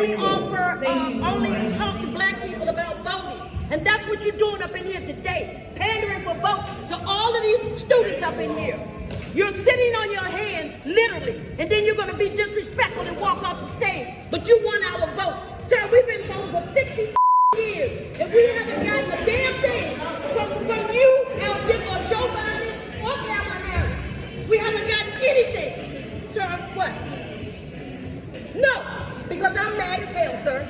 only talk to black people about voting. And that's what you're doing up in here today, pandering for votes to all of these students up in here. You're sitting on your hands, literally, and then you're going to be disrespectful and walk off the stage. But you won our vote. Sir, we've been voting for 60 years, and we haven't gotten a damn thing from you, or Joe Biden, or Kamala Harris. We haven't gotten anything. Sir, what? No, because I'm mad as hell, sir.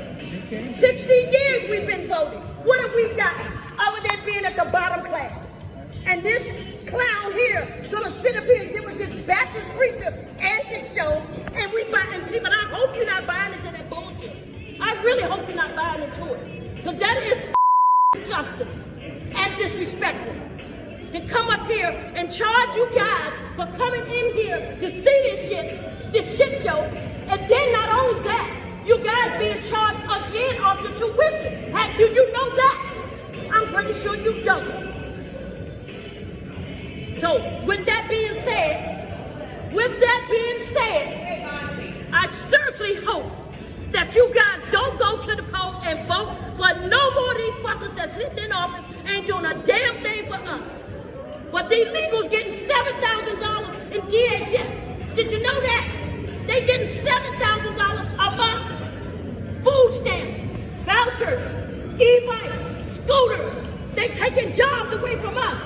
60 years we've been voting. What have we gotten other than being at the bottom class? And this clown here is gonna sit up here and give us this Baptist preacher antic show, and we buy and see, but I hope you're not buying into that bullshit. I really hope you're not buying into it. Because that is disgusting and disrespectful. To come up here and charge you guys for coming in here to see this shit show, and then not only that, you guys being charged again off your tuition. Do you know that? I'm pretty sure you don't. So, with that being said, I seriously hope that you guys don't go to the poll and vote for no more of these fuckers that sit in office and ain't doing a damn thing for us. But the illegals getting $7,000 in DHS. Did you know that? They getting $7,000 a month. Food stamps, vouchers, e-bikes, scooters. They taking jobs away from us.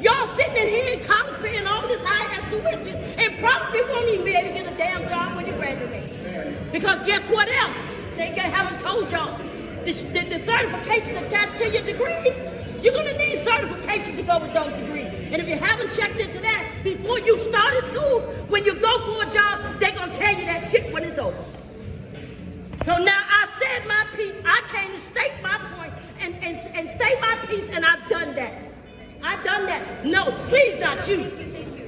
Y'all sitting in here in college paying all this high-ass tuition and probably won't even be able to get a damn job when you graduate. Because guess what else? They haven't told y'all. The certification attached to your degrees, you're going to need certification to go with those degrees. And if you haven't checked into that before you started school, when you go for a job, they're going to tell you that shit when it's over. So now I said my piece. I came to state my point and state my piece, and I've done that. I've done that. No, please not you.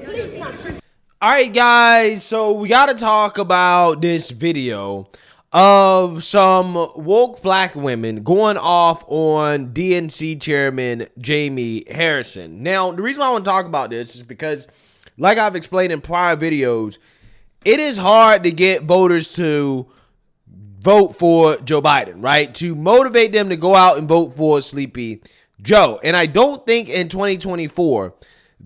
Please not you. All right, guys. So we got to talk about this video of some woke black women going off on DNC chairman Jamie Harrison. Now, the reason why I want to talk about this is because, like I've explained in prior videos, it is hard to get voters to vote for Joe Biden, right? To motivate them to go out and vote for Sleepy Joe. And I don't think in 2024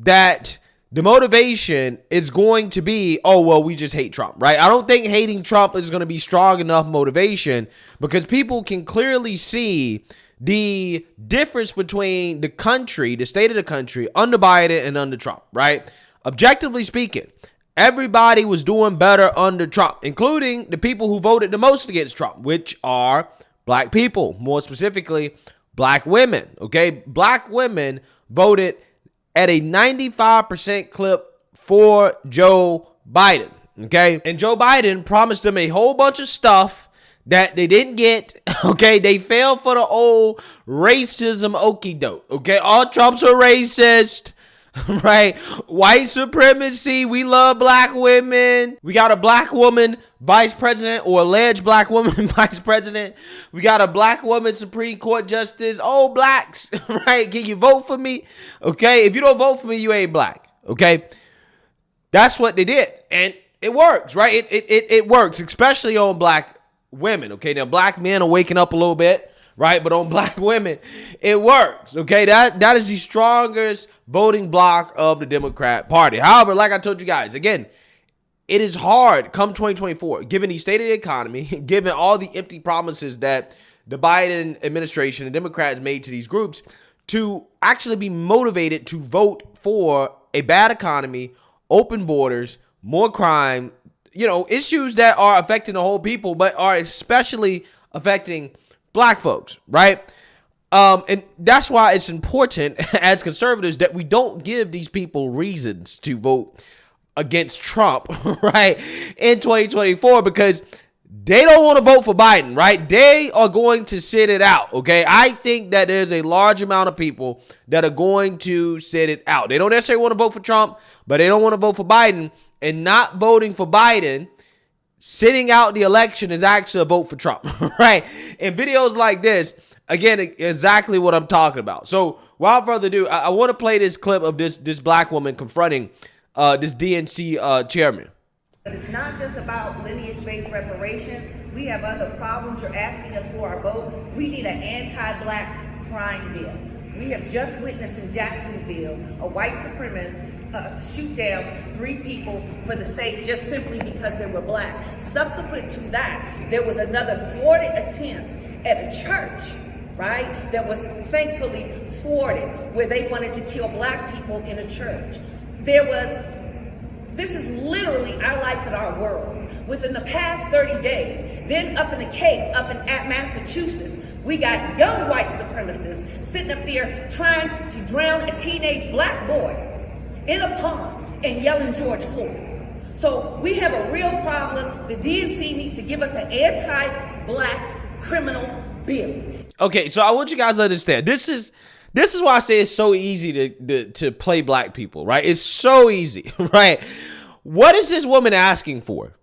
that the motivation is going to be, oh, well, we just hate Trump, right? I don't think hating Trump is going to be strong enough motivation, because people can clearly see the difference between the country, the state of the country, under Biden and under Trump, right? Objectively speaking, everybody was doing better under Trump, including the people who voted the most against Trump, which are black people, more specifically, black women, okay? Black women voted at a 95% clip for Joe Biden, okay? And Joe Biden promised them a whole bunch of stuff that they didn't get, okay? They fell for the old racism okie doke, okay? All Trumps are racist, right? White supremacy. We love black women. We got a black woman vice president, or alleged black woman vice president. We got a black woman Supreme Court justice. Oh, blacks, right? Can you vote for me? Okay. If you don't vote for me, you ain't black. Okay. That's what they did. And it works, right? It works, especially on black women. Okay. Now, black men are waking up a little bit, right? But on black women, it works. Okay. That is the strongest voting bloc of the Democrat Party. However, like I told you guys, again, it is hard come 2024, given the state of the economy, given all the empty promises that the Biden administration and Democrats made to these groups, to actually be motivated to vote for a bad economy, open borders, more crime, issues that are affecting the whole people, but are especially affecting black folks, right? And that's why it's important as conservatives that we don't give these people reasons to vote against Trump, right, in 2024, because they don't want to vote for Biden, right? They are going to sit it out, okay? I think that there's a large amount of people that are going to sit it out. They don't necessarily want to vote for Trump, but they don't want to vote for Biden. And not voting for Biden, sitting out the election, is actually a vote for Trump, right? In videos like this, again, exactly what I'm talking about. So without further ado, I want to play this clip of this black woman confronting this DNC chairman. But it's not just about lineage-based reparations. We have other problems. You're asking us for our vote. We need an anti-black crime bill. We have just witnessed in Jacksonville a white supremacist shoot down 3 people for the sake, just simply because they were black. Subsequent to that, there was another thwarted attempt at a church, right, that was thankfully thwarted, where they wanted to kill black people in a church. This is literally our life and our world. Within the past 30 days, then up in the Cape, up in Massachusetts, we got young white supremacists sitting up there trying to drown a teenage black boy in a pond and yelling George Floyd. So we have a real problem. The DNC needs to give us an anti-black criminal bill. Okay, so I want you guys to understand. This is why I say it's so easy to play black people, right? It's so easy, right? What is this woman asking for?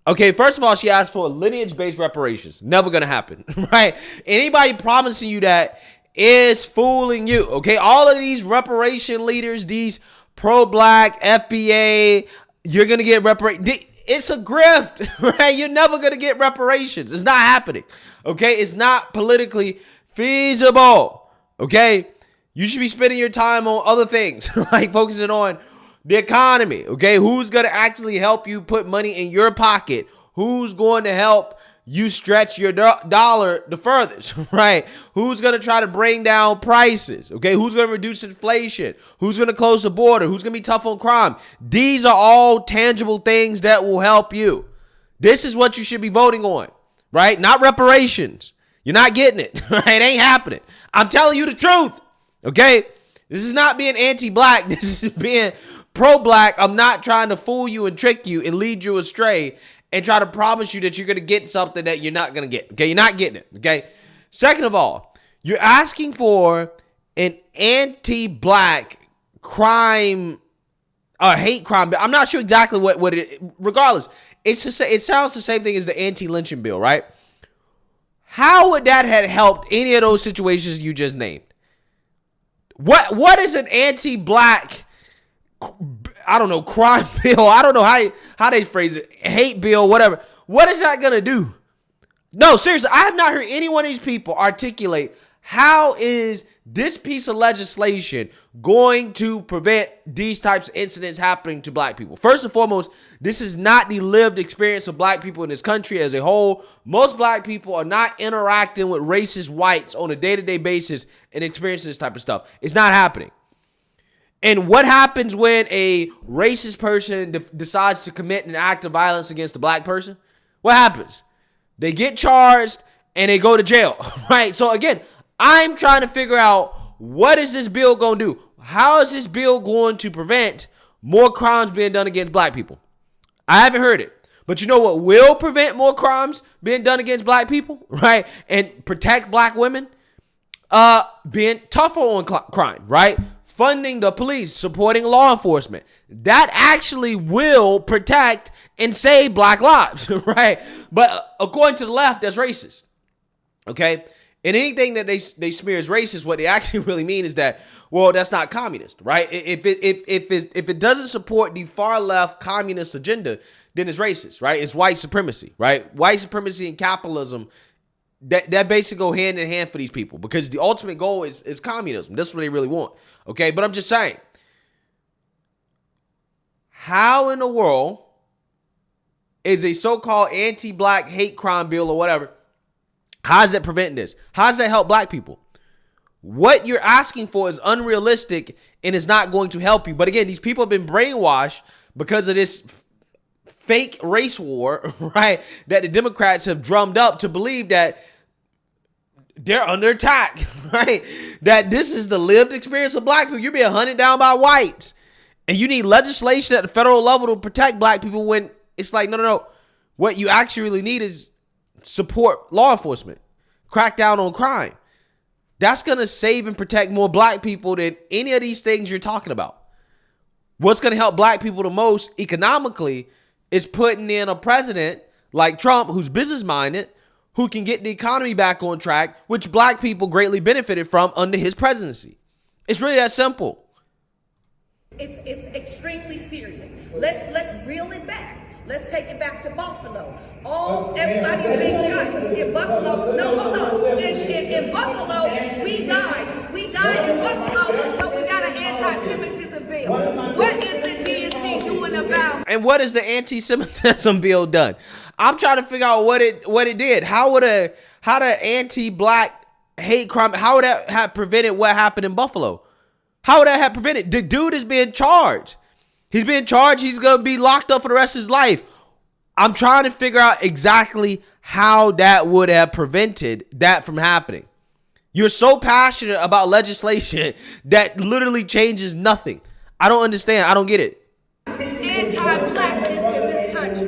Okay, first of all, she asked for lineage-based reparations. Never gonna happen, right? Anybody promising you that is fooling you, okay? All of these reparation leaders, these pro-black, FBA, you're gonna get reparations. It's a grift, right? You're never gonna get reparations. It's not happening, okay? It's not politically feasible, okay? You should be spending your time on other things, like focusing on the economy, okay? Who's going to actually help you put money in your pocket? Who's going to help you stretch your dollar the furthest, right? Who's going to try to bring down prices, okay? Who's going to reduce inflation? Who's going to close the border? Who's going to be tough on crime? These are all tangible things that will help you. This is what you should be voting on, right? Not reparations. You're not getting it, right? It ain't happening. I'm telling you the truth. Okay, this is not being anti-black. This is being pro-black. I'm not trying to fool you and trick you and lead you astray and try to promise you that you're going to get something that you're not going to get. Okay, you're not getting it. Okay, second of all, you're asking for an anti-black crime, hate crime. I'm not sure exactly what it. Regardless, it's just, it sounds the same thing as the anti-lynching bill, right? How would that have helped any of those situations you just named? What is an anti-black, I don't know, crime bill? I don't know how they phrase it. Hate bill, whatever. What is that going to do? No, seriously, I have not heard any one of these people articulate how is this piece of legislation going to prevent these types of incidents happening to black people. First and foremost, this is not the lived experience of black people in this country as a whole. Most black people are not interacting with racist whites on a day-to-day basis and experiencing this type of stuff. It's not happening. And what happens when a racist person decides to commit an act of violence against a black person? What happens? They get charged and they go to jail, right? So again, I'm trying to figure out, what is this bill going to do? How is this bill going to prevent more crimes being done against black people? I haven't heard it. But you know what will prevent more crimes being done against black people, right? And protect black women? Being tougher on crime, right? Funding the police, supporting law enforcement. That actually will protect and save black lives, right? But according to the left, that's racist, okay? And anything that they smear as racist, what they actually really mean is that, well, that's not communist, right? If it doesn't support the far left communist agenda, then it's racist, right? It's white supremacy, right? White supremacy and capitalism, that basically go hand in hand for these people, because the ultimate goal is communism. That's what they really want, okay? But I'm just saying, how in the world is a so-called anti-black hate crime bill or whatever, how is that preventing this? How does that help black people? What you're asking for is unrealistic and is not going to help you. But again, these people have been brainwashed because of this fake race war, right, that the Democrats have drummed up to believe that they're under attack, right? That this is the lived experience of black people. You're being hunted down by whites. And you need legislation at the federal level to protect black people, when it's like, no. What you actually really need is support law enforcement, crack down on crime. That's going to save and protect more black people than any of these things you're talking about. What's going to help black people the most economically is putting in a president like Trump, who's business-minded, who can get the economy back on track, which black people greatly benefited from under his presidency. It's really that simple. It's extremely serious. Let's reel it back. Let's take it back to Buffalo. Everybody's being shot in Buffalo. No, hold on. In Buffalo, we died. We died in Buffalo, but we got an anti-Semitism bill. What is the DNC doing about? And what is the anti-Semitism bill done? I'm trying to figure out what it did. How the anti-black hate crime, how would that have prevented what happened in Buffalo? How would that have prevented? The dude is being charged. He's being charged. He's going to be locked up for the rest of his life. I'm trying to figure out exactly how that would have prevented that from happening. You're so passionate about legislation that literally changes nothing. I don't understand. I don't get it. Anti-blackness in this country.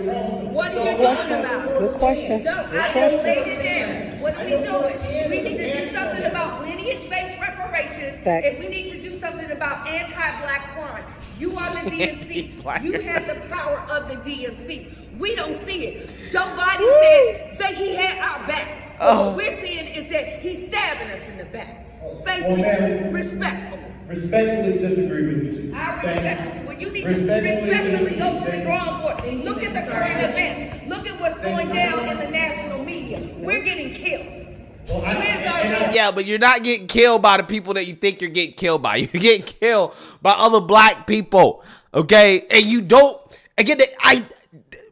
What are you talking about? Good question. No, I just laid it there. What are we doing? We need to do something about lineage-based reparations. Facts. And we need to do something about anti-black crime. You are the DNC. Anti-black. You have the power of the DNC. We don't see it. Joe Biden said that he had our back. But what we're seeing is that he's stabbing us in the back. Thank you. Respectfully. Respectfully disagree with you too. I respect. Well, you need to respectfully go to the drawing board. Look at the current events. Look at what's going down in the national media. We're getting killed. Yeah, but you're not getting killed by the people that you think you're getting killed by. You're getting killed by other black people, okay? And you don't, again,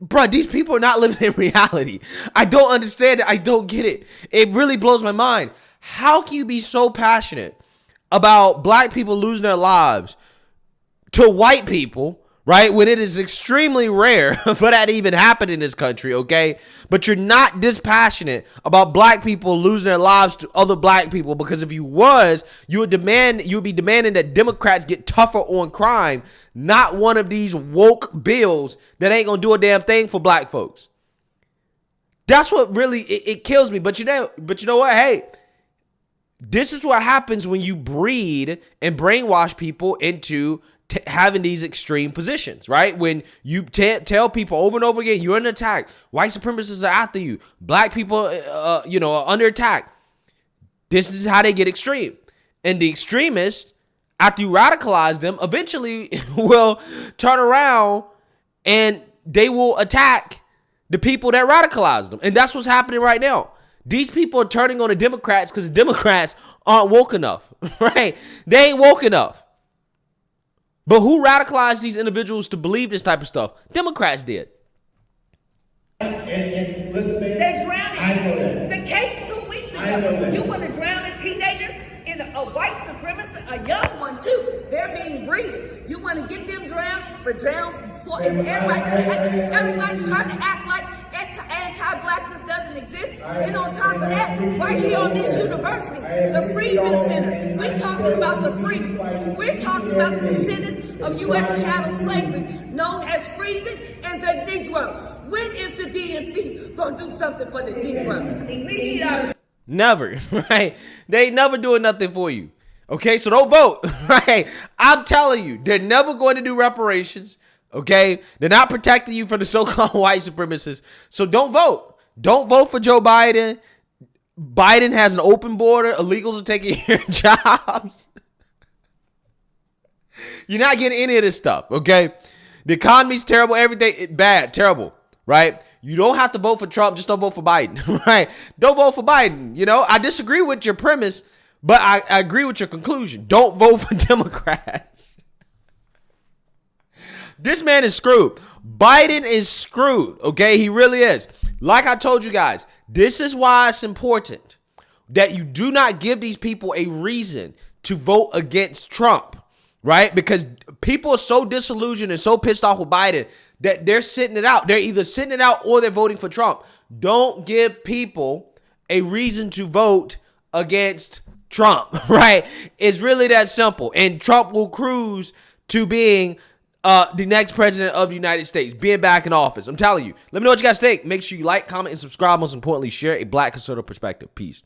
bro, these people are not living in reality. I don't understand it. I don't get it. It really blows my mind. How can you be so passionate about black people losing their lives to white people, right? When it is extremely rare for that to even happen in this country, okay? But you're not dispassionate about black people losing their lives to other black people, because if you was, you would be demanding that Democrats get tougher on crime, not one of these woke bills that ain't gonna do a damn thing for black folks. That's what really it kills me. But you know what? Hey, this is what happens when you breed and brainwash people into having these extreme positions, right? When you tell people over and over again, you're under attack. White supremacists are after you. Black people, are under attack. This is how they get extreme. And the extremists, after you radicalize them, eventually will turn around and they will attack the people that radicalize them. And that's what's happening right now. These people are turning on the Democrats because the Democrats aren't woke enough, right? They ain't woke enough. But who radicalized these individuals to believe this type of stuff? Democrats did. And listen, man, They're drowning. I know that. The case 2 weeks ago. I know that. You want to drown a teenager in a white supremacist, a young one too. They're being breeded. You want to get them drowned. Everybody's trying to act like anti-blackness doesn't exist. And on top of that, right here on this university, the Freedmen Center, we're talking about the freedmen. We're talking about the descendants of U.S. chattel slavery, known as freedmen and the Negro. When is the DNC going to do something for the Negro? We need our... Never, right? They ain't never doing nothing for you. Okay, so don't vote, right? I'm telling you, they're never going to do reparations. Okay, they're not protecting you from the so-called white supremacists. So don't vote. Don't vote for Joe Biden. Biden has an open border. Illegals are taking your jobs. You're not getting any of this stuff, okay? The economy's terrible. Everything bad, terrible, right? You don't have to vote for Trump. Just don't vote for Biden, right? Don't vote for Biden. You know, I disagree with your premise, but I agree with your conclusion. Don't vote for Democrats. This man is screwed. Biden is screwed, okay? He really is. Like I told you guys, this is why it's important that you do not give these people a reason to vote against Trump, right? Because people are so disillusioned and so pissed off with Biden that they're sitting it out. They're either sitting it out or they're voting for Trump. Don't give people a reason to vote against Trump, right? It's really that simple. And Trump will cruise to being the next president of the United States, being back in office. I'm telling you. Let me know what you guys think. Make sure you like, comment, and subscribe. Most importantly, share a black conservative perspective. Peace.